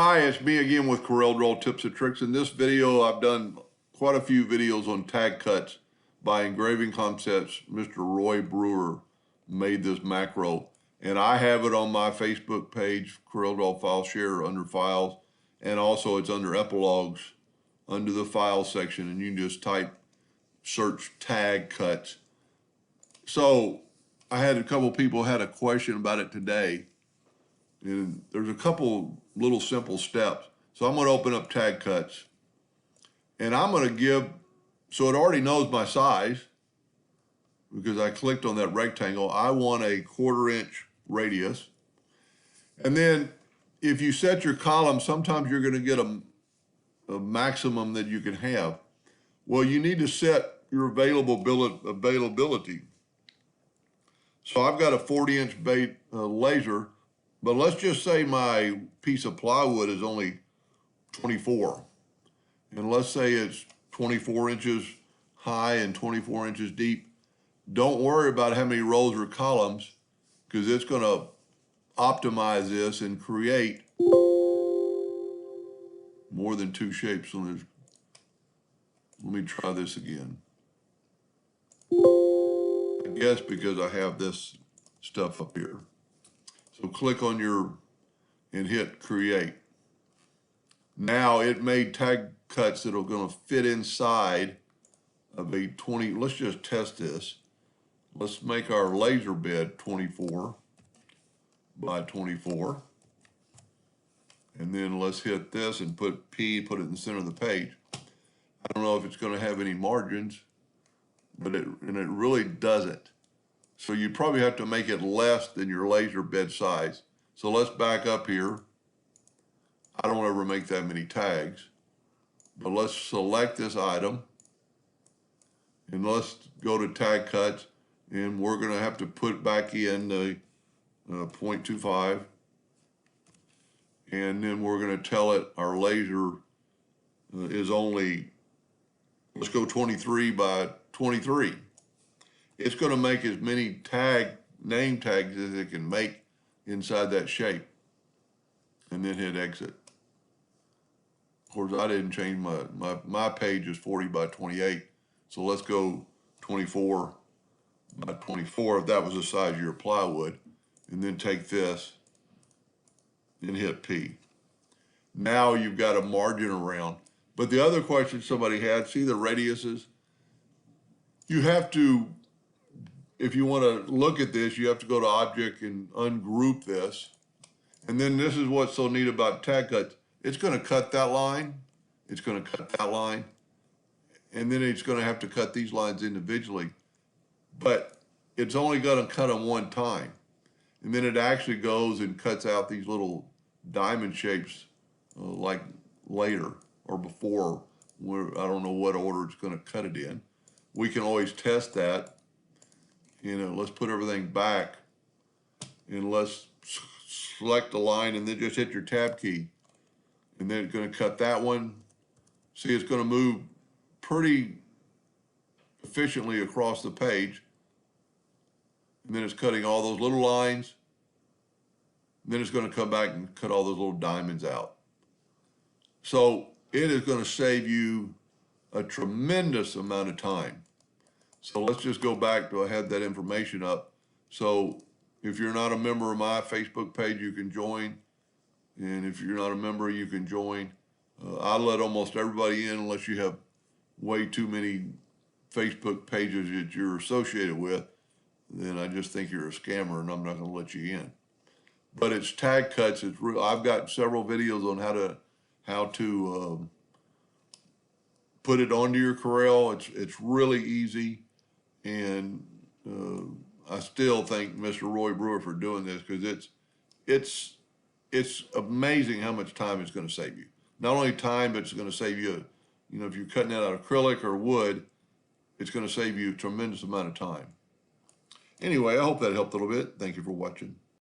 Hi, it's me again with Corel Draw Tips and Tricks. In this video, I've done quite a few videos on tag cuts by Engraving Concepts. Mr. Roy Brewer made this macro, and I have it on my Facebook page, Corel Draw File Share, under Files, and also it's under Epilogues, under the File section, and you can just search tag cuts. So I had a couple people had a question about it today. And there's a couple little simple steps. So I'm going to open up Tagcuts, and I'm going to give, so it already knows my size because I clicked on that rectangle. I want a 1/4 inch radius. And then if you set your column, sometimes you're going to get a maximum that you can have. Well, you need to set your availability. So I've got a 40-inch laser. But let's just say my piece of plywood is only 24. And let's say it's 24 inches high and 24 inches deep. Don't worry about how many rows or columns, because it's going to optimize this and create more than two shapes. So let me try this again. I guess because I have this stuff up here. So click on and hit create. Now it made tag cuts that are going to fit inside of a 20. Let's just test this. Let's make our laser bed 24 by 24. And then let's hit this and put P, put it in the center of the page. I don't know if it's going to have any margins, but it really doesn't. So you probably have to make it less than your laser bed size. So let's back up here. I don't ever make that many tags, but let's select this item and let's go to tag cuts, and we're going to have to put back in the 0.25, and then we're going to tell it our laser is only, let's go 23 by 23. It's going to make as many name tags as it can make inside that shape, and then hit exit. Of course, I didn't change my page is 40 by 28, so let's go 24 by 24 if that was the size of your plywood, and then take this and hit P. Now you've got a margin around. But the other question somebody had, see the radiuses? You have to, if you want to look at this, you have to go to Object and ungroup this. And then this is what's so neat about tag cuts. It's going to cut that line. It's going to cut that line. And then it's going to have to cut these lines individually. But it's only going to cut them one time. And then it actually goes and cuts out these little diamond shapes like later or before. I don't know what order it's going to cut it in. We can always test that. Let's put everything back and let's select the line and then just hit your tab key. And then it's going to cut that one. See, it's going to move pretty efficiently across the page. And then it's cutting all those little lines. And then it's going to come back and cut all those little diamonds out. So it is going to save you a tremendous amount of time. So let's just go back to, I had that information up. So if you're not a member of my Facebook page, you can join. And if you're not a member, you can join. I let almost everybody in unless you have way too many Facebook pages that you're associated with. Then I just think you're a scammer and I'm not going to let you in. But it's tag cuts. It's real. I've got several videos on how to put it onto your Corel. It's really easy. And I still thank Mr. Roy Brewer for doing this, because it's amazing how much time it's going to save you. Not only time, but it's going to save you, if you're cutting it out of acrylic or wood, it's going to save you a tremendous amount of time. Anyway, I hope that helped a little bit. Thank you for watching.